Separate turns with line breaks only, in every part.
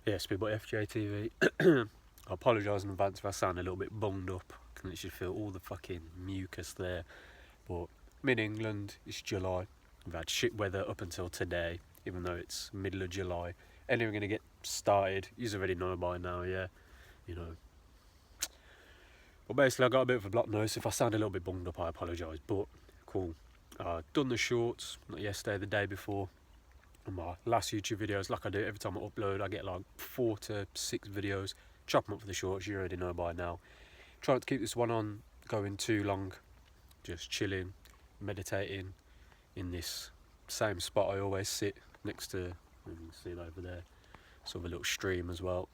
Yeah, Speedbot FJTV. I apologise in advance if I sound a little bit bunged up. I can literally feel all the fucking mucus there. But I'm in England, it's July. We've had shit weather up until today, even though it's middle of July. Anyway, we're going to get started. You already know by now, yeah. You know. But basically, I got a bit of a blocked nose. So if I sound a little bit bunged up, I apologise. But cool. Done the shorts, not yesterday, the day before. On my last YouTube videos, like I do every time I upload, I get like 4 to 6 videos, chop them up for the shorts, you already know by now. Try not to keep this one on going too long, just chilling, meditating in this same spot I always sit next to, you can see it over there, sort of a little stream as well.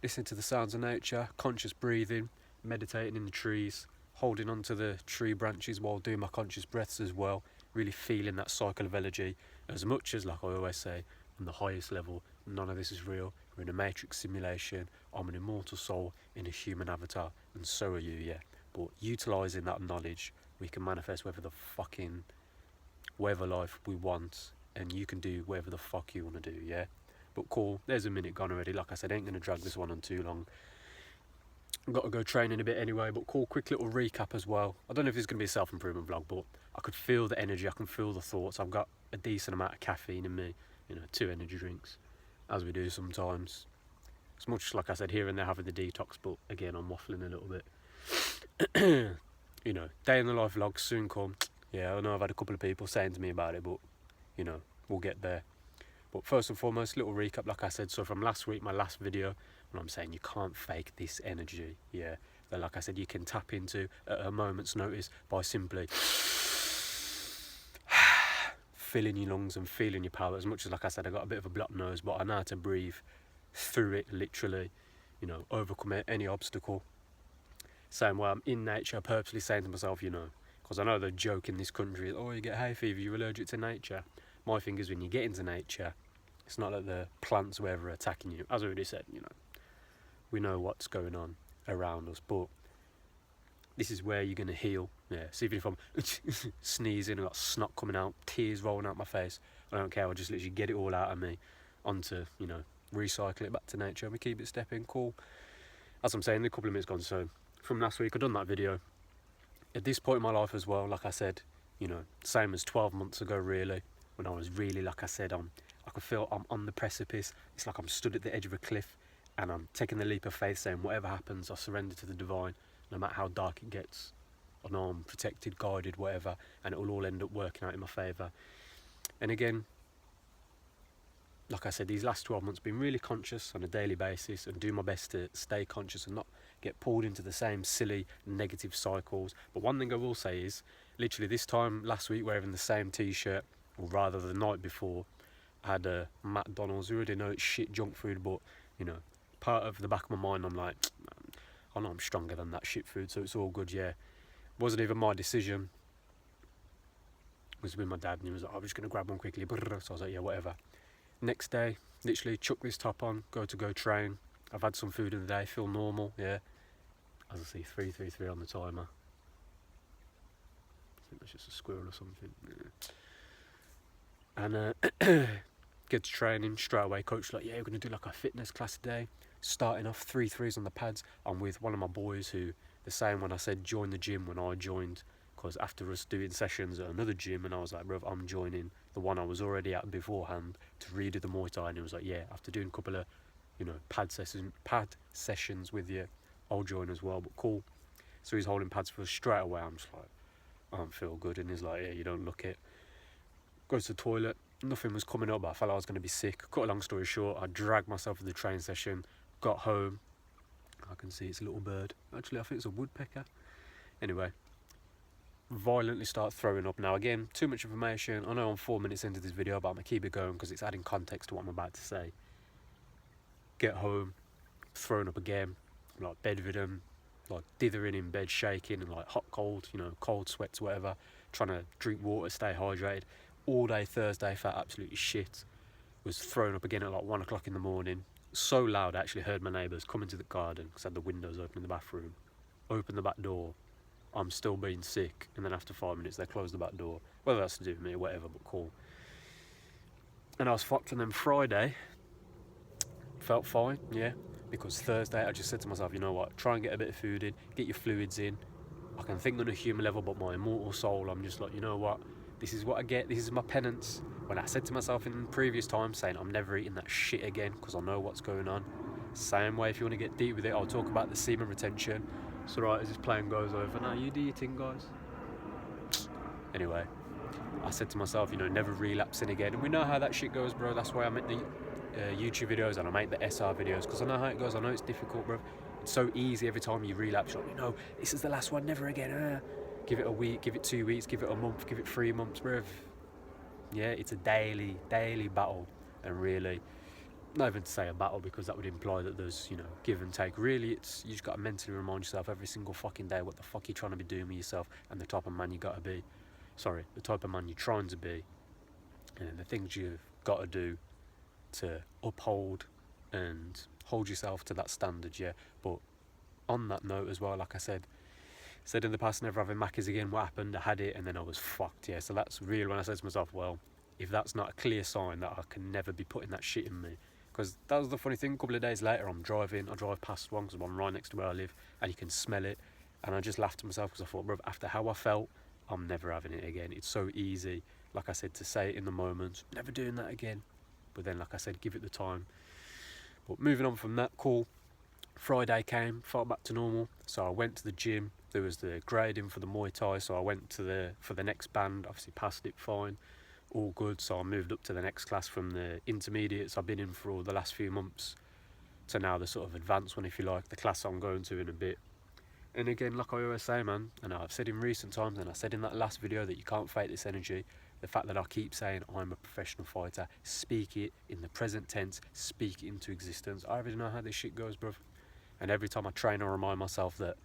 Listening to the sounds of nature, conscious breathing, meditating in the trees, holding onto the tree branches while doing my conscious breaths as well, really feeling that cycle of energy. As much as, like I always say, on the highest level, none of this is real. We're in a matrix simulation. I'm an immortal soul in a human avatar, and so are you, yeah. But utilising that knowledge, we can manifest whatever life we want, and you can do whatever the fuck you want to do, yeah. But cool, there's a minute gone already. Like I said, I ain't going to drag this one on too long. I've got to go training a bit anyway, but cool, quick little recap as well. I don't know if it's going to be a self-improvement vlog, but I could feel the energy, I can feel the thoughts. I've got a decent amount of caffeine in me, 2 energy drinks, as we do sometimes. As much, like I said, here and there having the detox, but again, I'm waffling a little bit. Day in the life vlog soon come. Yeah, I know I've had a couple of people saying to me about it, but, we'll get there. But first and foremost, little recap, like I said, so from last week, my last video, when I'm saying you can't fake this energy, yeah, that like I said, you can tap into at a moment's notice by simply filling your lungs and feeling your power. As much as, like I said, I got a bit of a blocked nose, but I know how to breathe through it, literally, overcome any obstacle. Same way I'm in nature, purposely saying to myself, because I know the joke in this country is, oh, you get hay fever, you're allergic to nature. My thing is, when you get into nature, it's not like the plants or whatever are attacking you. As I already said, we know what's going on around us, but this is where you're going to heal. Yeah, see if I'm sneezing, I've got snot coming out, tears rolling out my face, I don't care, I'll just literally get it all out of me onto, recycle it back to nature, and we keep it stepping, cool. As I'm saying, a couple of minutes gone, so from last week I've done that video. At this point in my life as well, like I said, same as 12 months ago really, when I was really, like I said, I can feel I'm on the precipice. It's like I'm stood at the edge of a cliff and I'm taking the leap of faith, saying whatever happens, I surrender to the divine, no matter how dark it gets. I know I'm protected, guided, whatever, and it will all end up working out in my favour. And again, like I said, these last 12 months been really conscious on a daily basis and do my best to stay conscious and not get pulled into the same silly negative cycles. But one thing I will say is, literally this time last week, wearing the same t-shirt, or rather the night before, I had a McDonald's. You already know it's shit junk food, but part of the back of my mind, I'm like, I know I'm stronger than that shit food, so it's all good. Yeah, wasn't even my decision. It was with my dad, and he was like, I'm just gonna grab one quickly. So I was like, yeah, whatever. Next day, literally chuck this top on, go train. I've had some food in the day, feel normal. Yeah, as I see 333 on the timer. I think that's just a squirrel or something. Yeah. And get to training straight away. Coach like, yeah, we're gonna do like a fitness class today. Starting off 3 threes on the pads. I'm with one of my boys who, the same when I said join the gym when I joined, because after us doing sessions at another gym, and I was like, bro, I'm joining the one I was already at beforehand to redo the Muay Thai, and he was like, yeah, after doing a couple of, pad sessions with you, I'll join as well. But cool. So he's holding pads for us straight away. I'm just like, I don't feel good, and he's like, yeah, you don't look it. Go to the toilet. Nothing was coming up, but I felt like I was going to be sick. Cut a long story short, I dragged myself to the train session, got home. I can see it's a little bird. Actually, I think it's a woodpecker. Anyway, violently start throwing up. Now again, too much information. I know I'm 4 minutes into this video, but I'm going to keep it going because it's adding context to what I'm about to say. Get home, throwing up again, like bedridden, like dithering in bed, shaking, and like hot, cold, cold sweats, whatever. Trying to drink water, stay hydrated. All day Thursday, felt absolutely shit. Was thrown up again at like 1 o'clock in the morning. So loud, I actually heard my neighbours come into the garden because I had the windows open in the bathroom. Open the back door. I'm still being sick, and then after 5 minutes they closed the back door. Whether that's to do with me or whatever, but cool. And I was fucked. And then Friday, felt fine, yeah. Because Thursday I just said to myself, you know what, try and get a bit of food in, get your fluids in. I can think on a human level, but my immortal soul, I'm just like, you know what, this is what I get, this is my penance. When I said to myself in previous times, saying I'm never eating that shit again because I know what's going on. Same way, if you want to get deep with it, I'll talk about the semen retention. So right, as this plane goes over, now you do your thing, guys. Anyway, I said to myself, you know, never relapsing again. And we know how that shit goes, bro. That's why I make the YouTube videos and I make the SR videos, because I know how it goes. I know it's difficult, bro. It's so easy every time you relapse. You're like, you know, this is the last one, never again. Give it a week, give it 2 weeks, give it a month, give it 3 months, bro. Yeah, it's a daily battle. And really, not even to say a battle, because that would imply that there's, you know, give and take. Really, it's, you just got to mentally remind yourself every single fucking day what the fuck you're trying to be doing with yourself and the type of man you got to be. Sorry, the type of man you're trying to be, and the things you've got to do to uphold and hold yourself to that standard, yeah. But on that note as well, like I said in the past, never having Macca's again. What happened? I had it and then I was fucked, yeah. So that's really when I said to myself, well, if that's not a clear sign that I can never be putting that shit in me. Because that was the funny thing, a couple of days later I drive past one because I'm right next to where I live and you can smell it, and I just laughed to myself because I thought, bro, after how I felt, I'm never having it again. It's so easy, like I said, to say it in the moment, never doing that again. But then, like I said, give it the time. But moving on from that, cool. Friday came, felt back to normal. So I went to the gym. There was the grading for the Muay Thai, so I went for the next band. Obviously passed it fine, all good. So I moved up to the next class from the intermediates I've been in for all the last few months to now the sort of advanced one, if you like, the class I'm going to in a bit. And again, like I always say, man, and I've said in recent times, and I said in that last video, that you can't fake this energy. The fact that I keep saying I'm a professional fighter, speak it in the present tense, speak it into existence. I already know how this shit goes, bruv. And every time I train, I remind myself that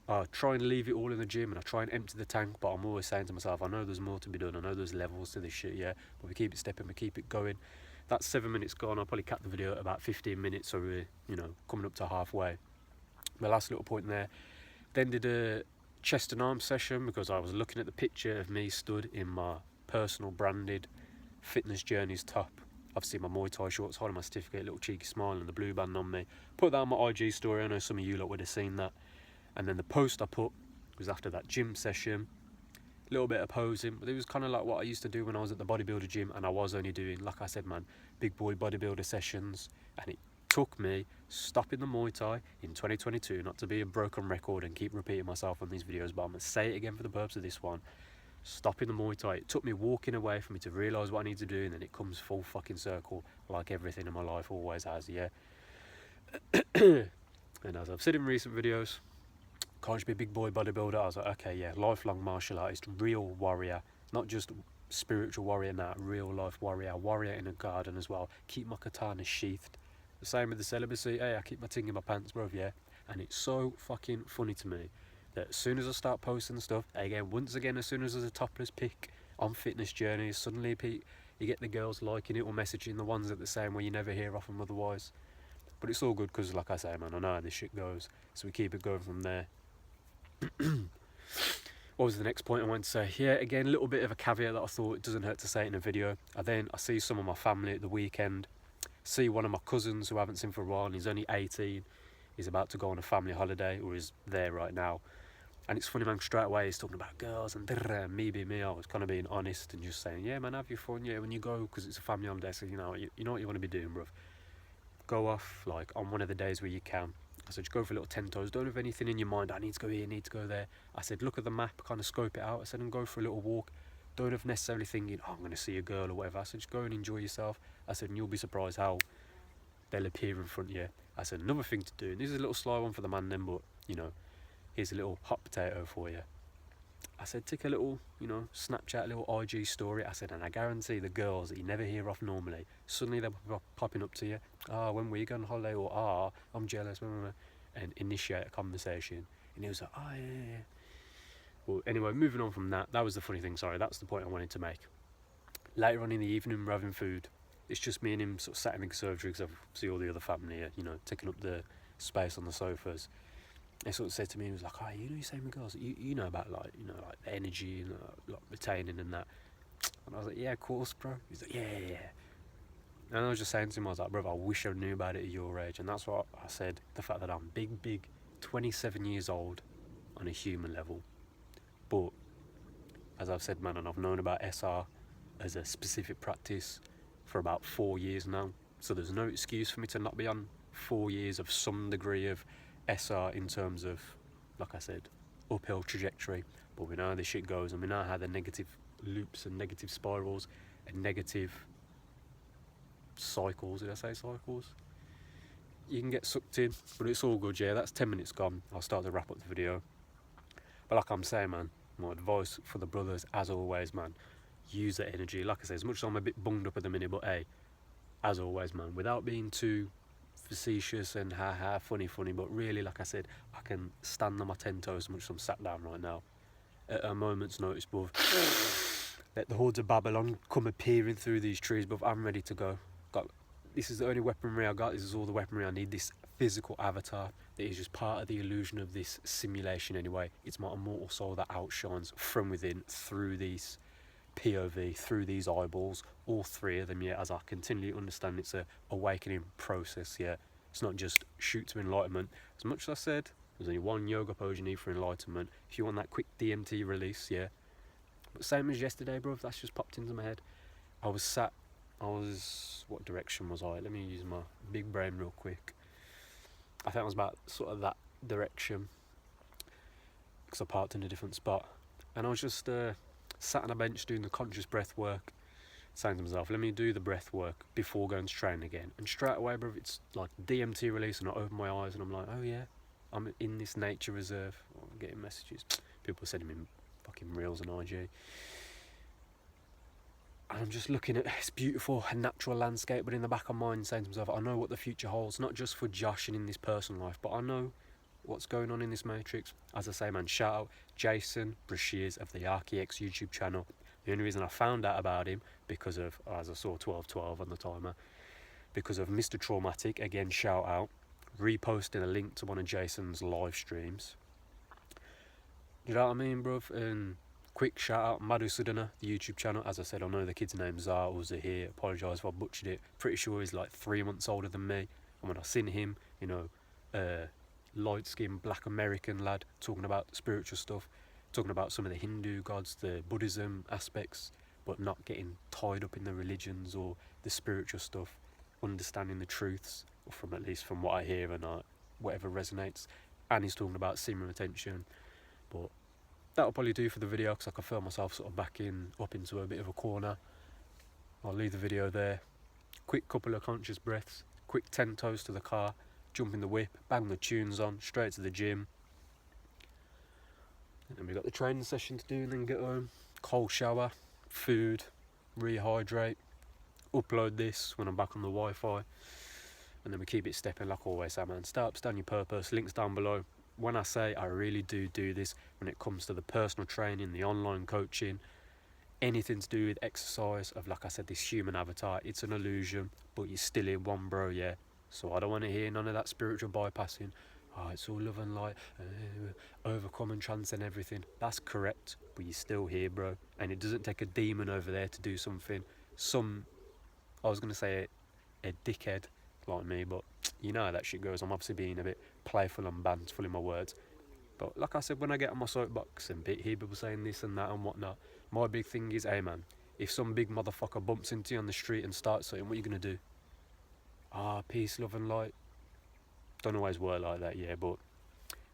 I try and leave it all in the gym and I try and empty the tank, but I'm always saying to myself, I know there's more to be done, I know there's levels to this shit, yeah, but we keep it stepping, we keep it going. That's 7 minutes gone. I'll probably cut the video at about 15 minutes, so we're, you know, coming up to halfway. My last little point there, then did a chest and arm session because I was looking at the picture of me stood in my personal branded Fitness Journeys top. Obviously my Muay Thai shorts, holding my certificate, a little cheeky smile and the blue band on me. Put that on my IG story. I know some of you lot would have seen that. And then the post I put was after that gym session, a little bit of posing, but it was kind of like what I used to do when I was at the bodybuilder gym, and I was only doing, like I said, man, big boy bodybuilder sessions. And it took me stopping the Muay Thai in 2022, not to be a broken record and keep repeating myself on these videos, but I'm going to say it again for the purpose of this one. Stopping the Muay Thai, it took me walking away for me to realise what I need to do, and then it comes full fucking circle, like everything in my life always has, yeah. And as I've said in recent videos, can't just be a big boy bodybuilder. I was like, okay, yeah, lifelong martial artist, real warrior, not just spiritual warrior, nah, real life warrior in a garden as well. Keep my katana sheathed. The same with the celibacy. Hey, I keep my ting in my pants, bro, yeah. And it's so fucking funny to me that as soon as I start posting stuff, again, once again, as soon as there's a topless pic on Fitness Journeys, suddenly you get the girls liking it or messaging, the ones that the same where you never hear off them otherwise. But it's all good because, like I say, man, I know how this shit goes, so we keep it going from there. What was the next point I wanted to say? Yeah, again, a little bit of a caveat that I thought it doesn't hurt to say in a video. I see some of my family at the weekend, see one of my cousins who I haven't seen for a while, and he's only 18. He's about to go on a family holiday, or is there right now. And it's funny, man, straight away he's talking about girls and me being me. I was kind of being honest and just saying, yeah, man, have your fun, yeah, when you go, because it's a family holiday, so you know what you want to be doing, bruv. Go off, like, on one of the days where you can. I said, just go for a little 10 toes. Don't have anything in your mind, I need to go here, need to go there. I said, look at the map, kind of scope it out. I said, and go for a little walk. Don't have necessarily thinking, oh, I'm going to see a girl or whatever. I said, just go and enjoy yourself. I said, and you'll be surprised how they'll appear in front of you. I said, another thing to do, and this is a little sly one for the man then, but, you know, here's a little hot potato for you. I said, take a little, you know, Snapchat, little IG story. I said, and I guarantee the girls that you never hear off normally, suddenly they're popping up to you. When were you going on holiday? Or, I'm jealous. And initiate a conversation. And he was like, yeah. Well, anyway, moving on from that. That was the funny thing, sorry. That's the point I wanted to make. Later on in the evening, we're having food. It's just me and him sort of sat in the conservatory because I see all the other family, you know, taking up the space on the sofas. They sort of said to me, he was like, you know, you're saying with girls, you know about, like, you know, like the energy and like retaining and that. And I was like, yeah, of course, bro. He's like, yeah. And I was just saying to him, I was like, brother, I wish I knew about it at your age. And that's what I said, the fact that I'm big, 27 years old on a human level. But, as I've said, man, and I've known about SR as a specific practice for about 4 years now. So there's no excuse for me to not be on 4 years of some degree of SR in terms of, like I said, uphill trajectory. But we know how this shit goes, and we know how the negative loops and negative spirals and negative cycles, did I say cycles? You can get sucked in, but it's all good, yeah. That's 10 minutes gone. I'll start to wrap up the video. But like I'm saying, man, my advice for the brothers, as always, man, use that energy. Like I say, as much as I'm a bit bunged up at the minute, but hey, as always, man, without being too facetious and funny, but really, like I said, I can stand on my 10 toes as much as I'm sat down right now. At a moment's notice, bruv, let the hordes of Babylon come appearing through these trees, bruv. I'm ready to go. This is the only weaponry I got. This is all the weaponry I need. This physical avatar that is just part of the illusion of this simulation anyway. It's my immortal soul that outshines from within through these POV, through these eyeballs, all three of them, yeah. As I continually understand, it's a awakening process, yeah. It's not just shoot to enlightenment. As much as I said, there's only one yoga pose you need for enlightenment. If you want that quick DMT release, yeah. But same as yesterday, bro, that's just popped into my head. What direction was I? Let me use my big brain real quick. I think I was about sort of that direction, because I parked in a different spot. And I was just sat on a bench doing the conscious breath work, saying to myself, let me do the breath work before going to train again. And straight away, bro, it's like DMT release, and I open my eyes and I'm like, oh yeah, I'm in this nature reserve. I'm getting messages. People sending me fucking reels and IG. And I'm just looking at this beautiful natural landscape, but in the back of my mind saying to myself, I know what the future holds, not just for Josh and in this personal life, but I know what's going on in this matrix. As I say, man, shout out Jason Brashears of the ArkyX YouTube channel. The only reason I found out about him, because of, as I saw 1212 on the timer, because of Mr. Traumatic, again, shout out, reposting a link to one of Jason's live streams. You know what I mean, bruv? And quick shout out Madhu Sudana, the YouTube channel. As I said, I know the kid's name Zah or Zahir. Apologise if I butchered it. Pretty sure he's like 3 months older than me. And when I seen him, you know, light-skinned black American lad talking about spiritual stuff, talking about some of the Hindu gods, the Buddhism aspects, but not getting tied up in the religions or the spiritual stuff, understanding the truths, or from at least from what I hear and whatever resonates. And he's talking about semen retention. But that'll probably do for the video, because I can feel myself sort of backing up into a bit of a corner. I'll leave the video there. Quick couple of conscious breaths, quick 10 toes to the car, jump in the whip, bang the tunes on, straight to the gym. And then we've got the training session to do, and then get home. Cold shower, food, rehydrate, upload this when I'm back on the Wi-Fi. And then we keep it stepping like always, man. Start on your purpose, links down below. When I say I really do this when it comes to the personal training, the online coaching, anything to do with exercise, of, like I said, this human avatar, it's an illusion, but you're still in one, bro, yeah. So I don't want to hear none of that spiritual bypassing. Oh, it's all love and light, overcome and transcend everything. That's correct, but you're still here, bro. And it doesn't take a demon over there to do something. I was going to say a dickhead like me, but you know how that shit goes. I'm obviously being a bit playful and bantful in my words. But like I said, when I get on my soapbox and hear people saying this and that and whatnot, my big thing is, hey man, if some big motherfucker bumps into you on the street and starts something, what are you going to do? Peace, love and light. Don't always work like that, yeah, but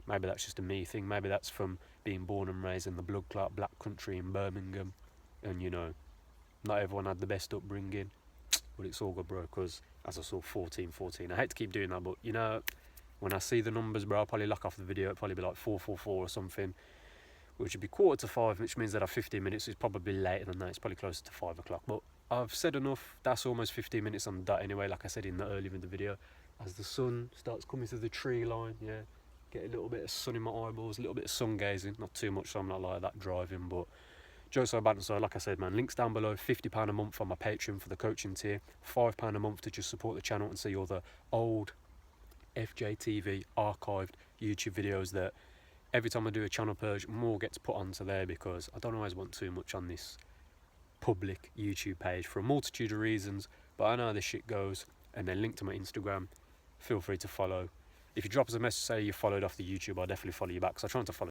maybe that's just a me thing. Maybe that's from being born and raised in the blood clot black country in Birmingham, and you know, not everyone had the best upbringing, but it's all good, bro, because as I saw 14, I hate to keep doing that, but you know, when I see the numbers, bro, I'll probably lock off the video. It'll probably be like 444 or something, which would be 4:45, which means that I have 15 minutes. It's probably later than that. It's probably closer to 5 o'clock, but I've said enough. That's almost 15 minutes on the dot anyway, like I said earlier in the video. As the sun starts coming through the tree line, yeah, get a little bit of sun in my eyeballs, a little bit of sun gazing, not too much, so I'm not like that driving, but jokes aside, so like I said, man, links down below. £50 a month on my Patreon for the coaching tier, £5 a month to just support the channel and see all the old FJTV archived YouTube videos that every time I do a channel purge, more gets put onto there, because I don't always want too much on this public YouTube page for a multitude of reasons, But I know how this shit goes. And then link to my Instagram. Feel free to follow. If you drop us a message, say you followed off the YouTube, I'll definitely follow you back, because I try to follow